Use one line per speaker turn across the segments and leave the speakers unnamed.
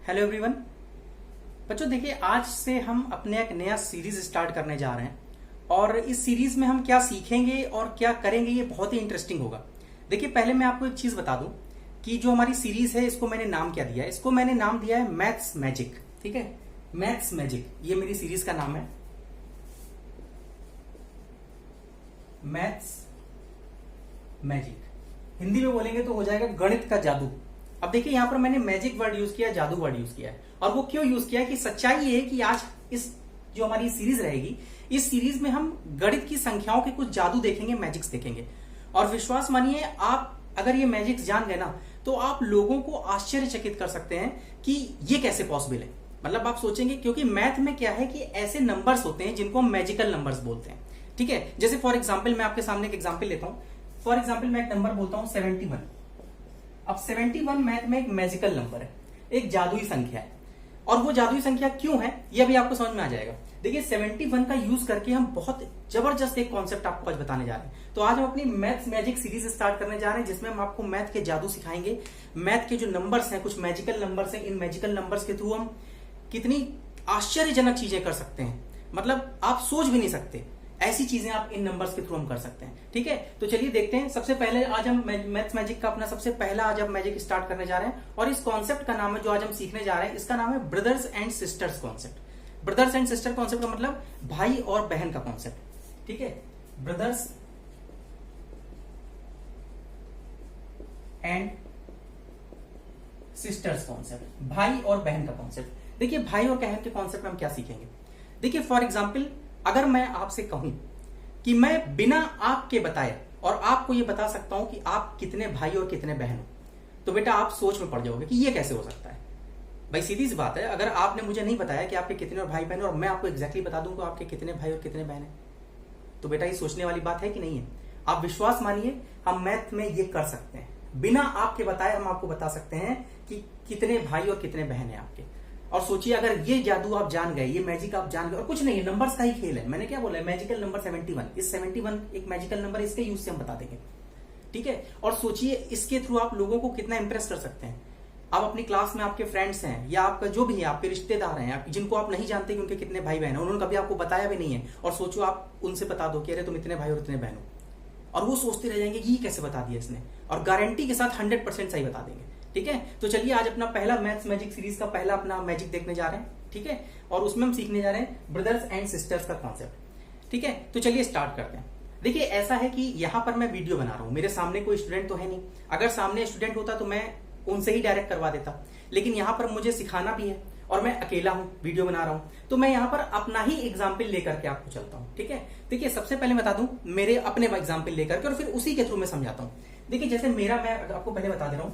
Hello everyone. बच्चों देखिए, आज से हम अपने एक नया सीरीज स्टार्ट करने जा रहे हैं और इस सीरीज में हम क्या सीखेंगे और क्या करेंगे ये बहुत ही इंटरेस्टिंग होगा। देखिए, पहले मैं आपको एक चीज बता दूं कि जो हमारी सीरीज है इसको मैंने नाम क्या दिया है। इसको मैंने नाम दिया है मैथ्स मैजिक। ठीक है, मैथ्स मैजिक ये मेरी सीरीज का नाम है, मैथ्स मैजिक। हिंदी में बोलेंगे तो हो जाएगा गणित का जादू। अब देखिए, यहां पर मैंने मैजिक वर्ड यूज किया, जादू वर्ड यूज किया है। और वो क्यों यूज किया है कि सच्चाई ये है कि आज इस जो हमारी सीरीज रहेगी, इस सीरीज में हम गणित की संख्याओं के कुछ जादू देखेंगे, मैजिक्स देखेंगे। और विश्वास मानिए, आप अगर ये मैजिक्स जान गए ना तो आप लोगों को आश्चर्यचकित कर सकते हैं कि ये कैसे पॉसिबल है। मतलब आप सोचेंगे, क्योंकि मैथ में क्या है कि ऐसे नंबर्स होते हैं जिनको हम मैजिकल नंबर्स बोलते हैं। ठीक है, जैसे फॉर एग्जाम्पल मैं आपके सामने एक एग्जाम्पल लेता हूं। फॉर एग्जाम्पल मैं एक नंबर बोलता हूं 71। अब 71 मैथ में एक मैजिकल नंबर है, एक जादुई संख्या है। और वो जादुई संख्या क्यों है ये अभी आपको समझ में आ जाएगा। देखिए, 71 का यूज करके हम बहुत जबरदस्त एक कॉन्सेप्ट आपको आज बताने जा रहे हैं। तो आज हम अपनी मैथ्स मैजिक सीरीज स्टार्ट करने जा रहे हैं, जिसमें हम आपको मैथ के जादू सिखाएंगे। मैथ के जो नंबर्स हैं, कुछ मैजिकल नंबर्स हैं, इन मैजिकल नंबर्स के थ्रू हम कितनी आश्चर्यजनक चीजें कर सकते हैं। मतलब आप सोच भी नहीं सकते, ऐसी चीजें आप इन नंबर्स के थ्रू हम कर सकते हैं। ठीक है, तो चलिए देखते हैं। सबसे पहले आज हम मैथ्स मैजिक का अपना सबसे पहला आज हम मैजिक स्टार्ट करने जा रहे हैं। और इस कॉन्सेप्ट का नाम है, जो आज हम सीखने जा रहे हैं, इसका नाम है brothers and sisters concept. Brothers and sister concept का मतलब भाई और बहन का कॉन्सेप्ट। ठीक है, ब्रदर्स एंड सिस्टर्स कॉन्सेप्ट, भाई और बहन का कॉन्सेप्ट। देखिए, भाई और बहन के कॉन्सेप्ट में हम क्या सीखेंगे। देखिए, फॉर एग्जाम्पल अगर मैं आपसे कहूं कि मैं बिना आपके बताए और आपको यह बता सकता हूं कि आप कितने भाई और कितने बहन हो, तो बेटा आप सोच में पड़ जाओगे कि यह कैसे हो सकता है। भाई सीधी सी बात है, अगर आपने मुझे नहीं बताया कि आपके कितने भाई बहन और मैं आपको एग्जैक्टली बता दूं कि आपके कितने भाई और कितने बहन है, तो बेटा ये सोचने वाली बात है कि नहीं है। आप विश्वास मानिए, हम मैथ में ये कर सकते हैं। बिना आपके बताए हम आपको बता सकते हैं कि कितने भाई और कितने बहन है आपके। और सोचिए, अगर ये जादू आप जान गए, ये मैजिक आप जान गए, और कुछ नहीं है, नंबर्स का ही खेल है। मैंने क्या बोला है, मैजिकल नंबर 71। इस 71 एक मैजिकल नंबर, इसके यूज से हम बता देंगे। ठीक है, और सोचिए इसके थ्रू आप लोगों को कितना इंप्रेस कर सकते हैं। आप अपनी क्लास में आपके फ्रेंड्स हैं या आपका जो भी है, आपके रिश्तेदार हैं, जिनको आप नहीं जानते कि उनके कितने भाई बहन हैं, उन्होंने कभी आपको बताया भी नहीं है, और सोचो आप उनसे बता दो कि अरे तुम इतने भाई और इतने बहन हो, और वो सोचते रह जाएंगे ये कैसे बता दिया इसने, और गारंटी के साथ 100% सही बता देंगे। ठीक है, तो चलिए आज अपना पहला मैथ्स मैजिक सीरीज का पहला अपना मैजिक देखने जा रहे हैं। ठीक है, और उसमें हम सीखने जा रहे हैं ब्रदर्स एंड सिस्टर्स का कॉन्सेप्ट। ठीक है, तो चलिए स्टार्ट करते हैं। देखिए, ऐसा है कि यहां पर मैं वीडियो बना रहा हूं, मेरे सामने कोई स्टूडेंट तो है नहीं। अगर सामने स्टूडेंट होता तो मैं उनसे ही डायरेक्ट करवा देता, लेकिन यहां पर मुझे सिखाना भी है और मैं अकेला हूं, वीडियो बना रहा हूं, तो मैं यहां पर अपना ही एग्जाम्पल लेकर के आपको चलता हूं। ठीक है, देखिए सबसे पहले बता दूं मेरे अपने एग्जाम्पल लेकर के, और फिर उसी के थ्रू मैं समझाता हूं। देखिए, जैसे मेरा, मैं आपको पहले बता दे रहा हूं,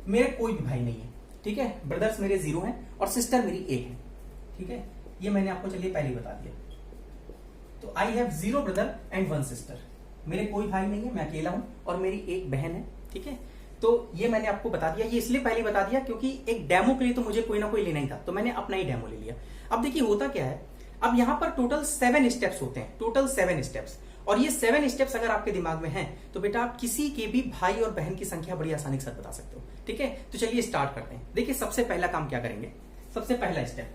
मेरे कोई भी भाई नहीं है। ठीक है, ब्रदर्स मेरे 0 हैं और सिस्टर मेरी 1 है। ठीक है, ये मैंने आपको चलिए पहले ही बता दिया। तो I have 0 brother and 1 sister. मेरे कोई भाई नहीं है, मैं अकेला हूं, और मेरी 1 बहन है। ठीक है, तो ये मैंने आपको बता दिया। ये इसलिए पहले बता दिया क्योंकि एक डेमो के लिए तो मुझे कोई ना कोई लेना ही था, तो मैंने अपना ही डेमो ले लिया। अब देखिए होता क्या है, अब यहां पर टोटल 7 स्टेप्स होते हैं, टोटल 7 स्टेप्स। और ये 7 स्टेप्स अगर आपके दिमाग में हैं तो बेटा आप किसी के भी भाई और बहन की संख्या बड़ी आसानी के साथ बता सकते हो। ठीक है, तो चलिए स्टार्ट करते हैं। देखिए, सबसे पहला काम क्या करेंगे, सबसे पहला स्टेप,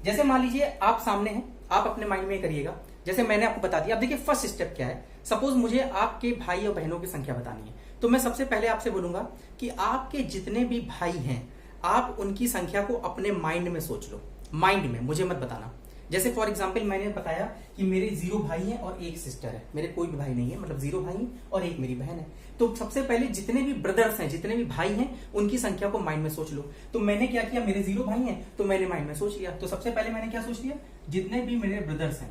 जैसे मान लीजिए आप सामने हैं, आप अपने माइंड में करिएगा जैसे मैंने आपको बता दिया। अब देखिए फर्स्ट स्टेप क्या है, सपोज मुझे आपके भाई और बहनों की संख्या बतानी है, तो मैं सबसे पहले आपसे बोलूंगा कि आपके जितने भी भाई हैं आप उनकी संख्या को अपने माइंड में सोच लो, माइंड में, मुझे मत बताना। जैसे फॉर एग्जाम्पल मैंने बताया कि मेरे 0 भाई हैं और 1 सिस्टर है, मेरे कोई भी भाई नहीं है, मतलब 0 भाई और 1 मेरी बहन है। तो सबसे पहले जितने भी ब्रदर्स हैं, जितने भी भाई हैं, उनकी संख्या को माइंड में सोच लो। तो मैंने क्या किया, मेरे 0 भाई हैं तो मैंने माइंड में सोच लिया। तो सबसे पहले मैंने क्या सोच लिया, जितने भी मेरे ब्रदर्स हैं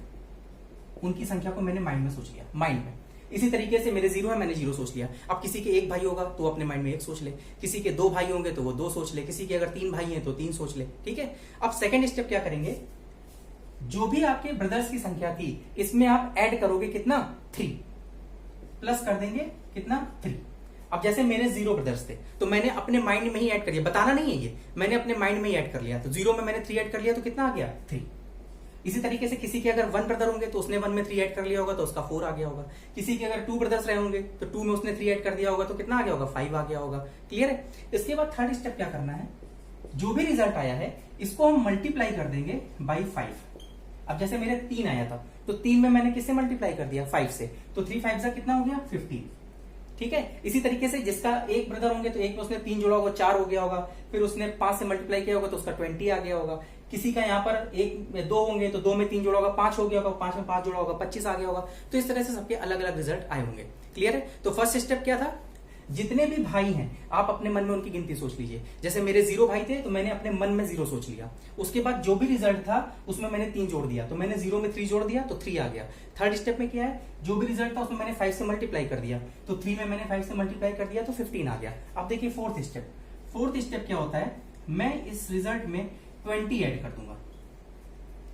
उनकी संख्या को मैंने माइंड में सोच लिया, माइंड में। इसी तरीके से मेरे 0 है, मैंने 0 सोच लिया। अब किसी के 1 भाई होगा तो अपने माइंड में 1 सोच ले, किसी के 2 भाई होंगे तो वो 2 सोच ले, किसी के अगर 3 भाई हैं तो 3 सोच ले। ठीक है, अब सेकेंड स्टेप क्या करेंगे, जो भी आपके ब्रदर्स की संख्या थी इसमें आप ऐड करोगे कितना, 3, प्लस कर देंगे कितना, 3। अब जैसे मेरे 0 ब्रदर्स थे तो मैंने अपने माइंड में ही ऐड कर लिया, बताना नहीं है ये, मैंने अपने माइंड में ही ऐड कर लिया। तो 0 में मैंने 3 ऐड कर लिया तो कितना आ गया, 3। इसी तरीके से किसी के अगर 1 ब्रदर होंगे तो उसने 1 में 3 ऐड कर लिया होगा तो उसका 4 आ गया होगा। किसी के अगर 2 ब्रदर्स रहे होंगे तो 2 में उसने 3 ऐड कर दिया होगा तो कितना आ गया होगा, 5 आ गया होगा। क्लियर है। इसके बाद थर्ड स्टेप क्या करना है, जो भी रिजल्ट आया है इसको हम मल्टीप्लाई कर देंगे बाई 5। अब जैसे मेरे 3 आया था तो 3 में मैंने किससे मल्टीप्लाई कर दिया, 5 से, तो 3 5 से कितना हो गया, 15। ठीक है। इसी तरीके से जिसका एक ब्रदर होंगे तो एक में उसने 3 जोड़ा होगा, 4 हो गया होगा, फिर उसने 5 से मल्टीप्लाई किया होगा तो उसका 20 आ गया होगा। किसी का यहाँ पर 2 होंगे तो 2 में 3 जोड़ा होगा, 5 हो गया होगा, 5 में 5 जोड़ा होगा, 25 आ गया होगा। तो इस तरह से सबके अलग अलग रिजल्ट आए होंगे। क्लियर है। तो फर्स्ट स्टेप क्या था, जितने भी भाई हैं आप अपने मन में उनकी गिनती सोच लीजिए। जैसे मेरे 0 भाई थे तो मैंने अपने मन में 0 सोच लिया। उसके बाद जो भी रिजल्ट था उसमें मैंने 3 जोड़ दिया, तो मैंने 0 में 3 जोड़ दिया तो 3 आ गया। थर्ड स्टेप में क्या है, जो भी रिजल्ट था उसमें मैंने 5 से मल्टीप्लाई कर दिया, तो 3 में मैंने 5 से मल्टीप्लाई कर दिया तो 15 आ गया। अब देखिए फोर्थ स्टेप क्या होता है, मैं इस रिजल्ट में 20 ऐड कर दूंगा।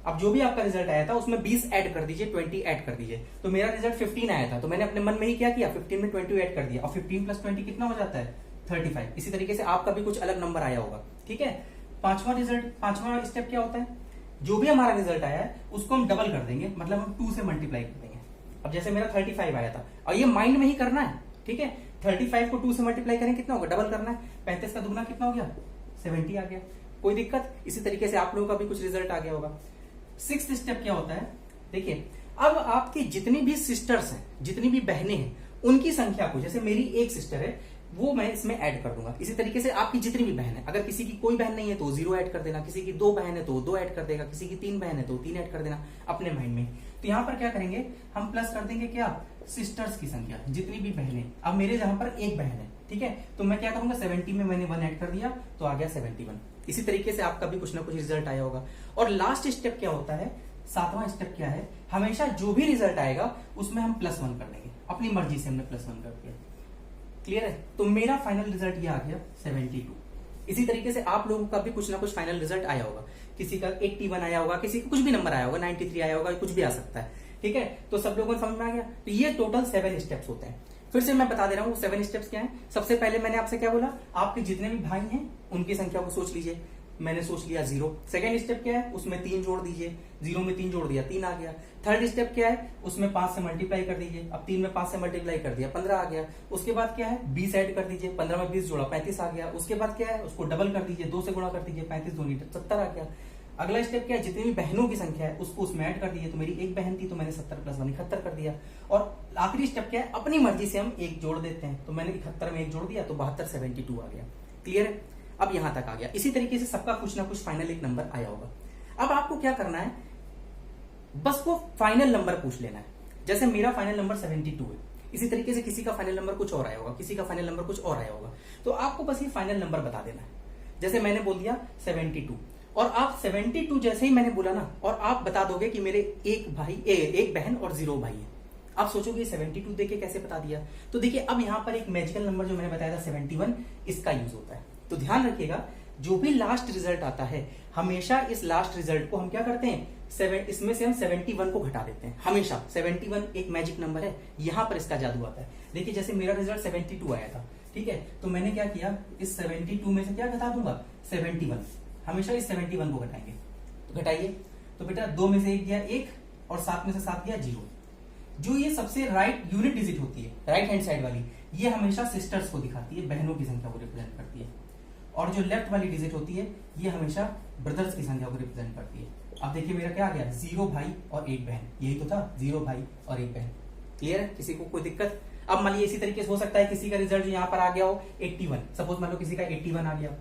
अब जो भी आपका रिजल्ट आया था उसमें 20 ऐड कर दीजिए, 20 ऐड कर दीजिए। तो मेरा रिजल्ट 15 आया था तो मैंने अपने मन में ही क्या किया, 15 में 20 ऐड कर दिया, और 15 प्लस 20 कितना हो जाता है, 35। इसी तरीके से आपका भी कुछ अलग नंबर आया होगा। ठीक है। पांचवा स्टेप क्या होता है, जो भी हमारा रिजल्ट आया है उसको हम डबल कर देंगे, मतलब हम 2 से मल्टीप्लाई कर देंगे। अब जैसे मेरा 35 आया था, और ये माइंड में ही करना है। ठीक है। 35 को 2 से मल्टीप्लाई करें कितना होगा, डबल करना है। 35 का दुगना कितना हो गया, 70 आ गया। कोई दिक्कत। इसी तरीके से आप लोगों का भी कुछ रिजल्ट आ गया होगा। सिक्स्थ स्टेप क्या होता है, देखिए अब आपकी जितनी भी सिस्टर्स हैं, जितनी भी बहनें हैं, उनकी संख्या को, जैसे मेरी एक सिस्टर है वो मैं इसमें ऐड कर दूंगा। इसी तरीके से आपकी जितनी भी बहन है, अगर किसी की कोई बहन नहीं है तो 0 ऐड कर देना, किसी की 2 बहन है तो 2 ऐड कर देगा, किसी की 3 बहन है तो 3 ऐड कर देना अपने माइंड में। तो यहां पर क्या करेंगे, हम प्लस कर देंगे क्या, सिस्टर्स की संख्या, जितनी भी बहनें। अब मेरे जहां पर एक बहन है, ठीक है, तो मैं क्या करूंगा, 70 में मैंने 1 ऐड कर दिया तो आ गया 71। इसी तरीके से आपका भी कुछ ना कुछ रिजल्ट आया होगा। और लास्ट स्टेप क्या होता है, 7वां स्टेप क्या है, हमेशा जो भी रिजल्ट आएगा उसमें हम +1 कर देंगे, अपनी मर्जी से हमने +1 कर दिया। क्लियर है। तो मेरा फाइनल रिजल्ट ये आ गया 72। इसी तरीके से आप लोगों का भी कुछ ना कुछ फाइनल रिजल्ट आया होगा। किसी का 81 आया होगा, किसी का कुछ भी नंबर आया होगा, 93 आया होगा, कुछ भी आ सकता है। ठीक है। तो सब लोगों को समझ में आ गया। तो ये टोटल 7 स्टेप्स होते हैं। फिर से मैं बता दे रहा हूं 7 स्टेप्स क्या है। सबसे पहले मैंने आपसे क्या बोला, आपके जितने भी भाई हैं उनकी संख्या को सोच लीजिए। मैंने सोच लिया 0। सेकंड स्टेप क्या है, उसमें 3 जोड़ दीजिए। 0 में 3 जोड़ दिया, 3 आ गया। थर्ड स्टेप क्या है, उसमें 5 से मल्टीप्लाई कर दीजिए। अब 3 में 5 से मल्टीप्लाई कर दिया, 15 आ गया। उसके बाद क्या है, 20 ऐड कर दीजिए। 15 में 20 जोड़ा, 35 आ गया। उसके बाद क्या है, उसको डबल कर दीजिए, 2 से गुणा कर दीजिए, 35 2 70 आ गया। अगला स्टेप क्या है, जितनी भी बहनों की संख्या है उसको उसमें ऐड कर दीजिए। तो मेरी एक बहन थी तो मैंने 70 + 1 71 कर दिया। और आखिरी स्टेप क्या है, अपनी मर्जी से हम 1 जोड़ देते हैं। तो मैंने 71 में 1 जोड़ दिया तो 72 72 आ गया। क्लियर है। अब यहां तक आ गया। इसी तरीके से सबका कुछ ना कुछ फाइनल एक नंबर आया होगा। अब आपको क्या करना है, बस वो फाइनल नंबर पूछ लेना है। जैसे मेरा फाइनल नंबर 72 है, इसी तरीके से किसी का फाइनल नंबर कुछ और आया होगा, किसी का फाइनल नंबर कुछ और आया होगा। तो आपको बस ये फाइनल नंबर बता देना है। जैसे मैंने बोल दिया 72, और आप 72 जैसे ही मैंने बोला ना, और आप बता दोगे कि मेरे एक बहन और 0 भाई है। आप सोचोगे 72 देके कैसे बता दिया। तो देखिए अब यहां पर एक मैजिकल नंबर जो मैंने बताया था 71, इसका यूज होता है। तो ध्यान रखिएगा, जो भी लास्ट रिजल्ट आता है हमेशा इस लास्ट रिजल्ट को हम क्या करते हैं, इसमें से हम 71 को घटा देते हैं। हमेशा 71 एक मैजिक नंबर है, यहां पर इसका जादू आता है। देखिए जैसे मेरा रिजल्ट 72 आया था, ठीक है, तो मैंने क्या किया, इस 72 में से क्या घटा दूंगा, 71। हमेशा इस 71 को घटाएंगे। तो घटाइए, तो बेटा 2 में से 1 गया 1, और 7 में से 7 गया 0। जो ये सबसे राइट यूनिट डिजिट होती है, राइट हैंड साइड वाली, ये हमेशा सिस्टर्स को दिखाती है, बहनों की संख्या को रिप्रेजेंट करती है। और जो लेफ्ट वाली डिजिट होती है, ये हमेशा ब्रदर्स की संख्या को रिप्रेजेंट करती है। अब देखिए मेरा क्या आ गया, 0 भाई और 1 बहन, यही तो था, 0 भाई और 1 बहन। क्लियर है। किसी को कोई दिक्कत। अब मान लीजिए इसी तरीके से हो सकता है किसी का रिजल्ट जो यहाँ पर आ गया हो 81, सपोज मान लो किसी का 81 आ गया,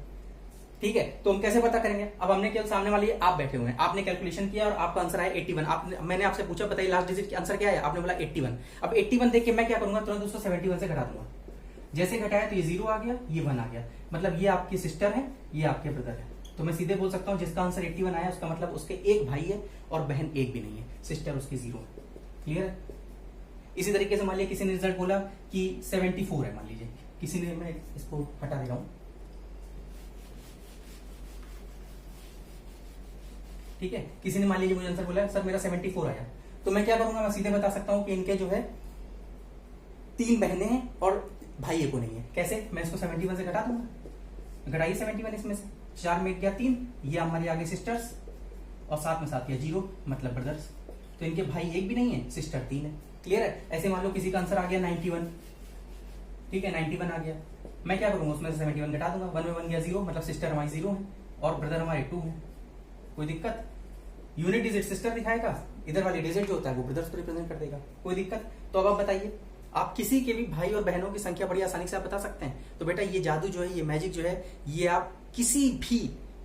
ठीक है, तो हम कैसे पता करेंगे। अब हमने केवल सामने वाली आप बैठे हुए हैं, आपने कैलकुलेशन किया और आपका आंसर आया 81। मैंने आपसे पूछा बताइए लास्ट डिजिट का आंसर क्या है, आपने बोला 81। अब 81 देख के मैं क्या करूंगा, तुरंत उसको 71 से घटा दूंगा। जैसे घटाया तो ये 0 आ गया, ये 1 आ गया, मतलब ये आपकी सिस्टर है, ये आपके ब्रदर है। तो मैं सीधे बोल सकता हूं जिसका आंसर 81 आया उसका मतलब उसके एक भाई है और बहन एक भी नहीं है, सिस्टर उसकी 0 है। क्लियर है। इसी तरीके से मान लीजिए किसी ने रिजल्ट बोला कि 74 है, मान लीजिए किसी ने, मैं इसको हटा दे रहा हूं, ठीक है, किसी ने मान लीजिए मुझे आंसर बोला सर मेरा 74 आया, तो मैं क्या करूंगा, मैं सीधे बता सकता हूं कि इनके जो है 3 बहनें हैं और भाई को नहीं है। कैसे, मैं इसको 71 से घटा दूंगा, घटाइए 71 इसमें से, 4 में 1 गया 3, ये हमारी आगे सिस्टर्स, और साथ में साथ किया 0, मतलब ब्रदर्स। तो इनके भाई एक भी नहीं है, सिस्टर 3 है। क्लियर है? ऐसे मान लो किसी का आंसर आ गया 91, ठीक है, 91 आ गया, मैं क्या करूंगा, उसमें से 71 घटा दूंगा, 1 में 1 गया 0, मतलब सिस्टर हमारी 0 है और ब्रदर हमारे 2 है। कोई दिक्कत? यूनिट डिजिट सिस्टर दिखाएगा, इधर वाली डिजिट जो होता है वो ब्रदर्स को रिप्रेजेंट कर देगा। कोई दिक्कत? तो अब आप बताइए, आप किसी के भी भाई और बहनों की संख्या बड़ी आसानी से आप बता सकते हैं। तो बेटा ये जादू जो है, ये मैजिक जो है, ये आप किसी भी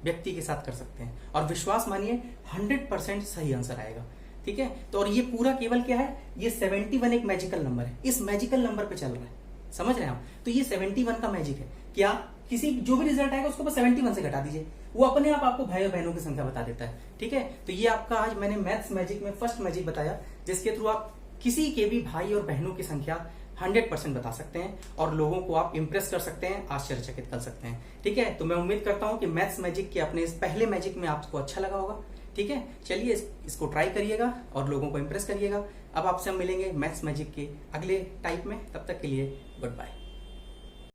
व्यक्ति के साथ कर सकते हैं और विश्वास मानिए 100% सही आंसर आएगा। ठीक है? तो और ये पूरा केवल क्या है, ये 71 एक मैजिकल नंबर है, इस मैजिकल नंबर पे चल रहा है, समझ रहे हैं आप? तो ये 71 का मैजिक है कि आप किसी जो भी रिजल्ट आएगा उसको बस 71 से घटा दीजिए, वो अपने आप आपको भाई और बहनों की संख्या बता देता है। ठीक है? तो ये आपका आज मैंने मैथ्स मैजिक में फर्स्ट मैजिक बताया, जिसके थ्रू आप किसी के भी भाई और बहनों की संख्या 100% बता सकते हैं और लोगों को आप इंप्रेस कर सकते हैं, आश्चर्यचकित कर सकते हैं। ठीक है? तो मैं उम्मीद करता हूं कि मैथ्स मैजिक के अपने इस पहले मैजिक में आपको अच्छा लगा होगा। ठीक है? चलिए इसको ट्राई करिएगा और लोगों को इंप्रेस करिएगा। अब आपसे हम मिलेंगे मैथ्स मैजिक के अगले टाइप में, तब तक के लिए गुड बाय।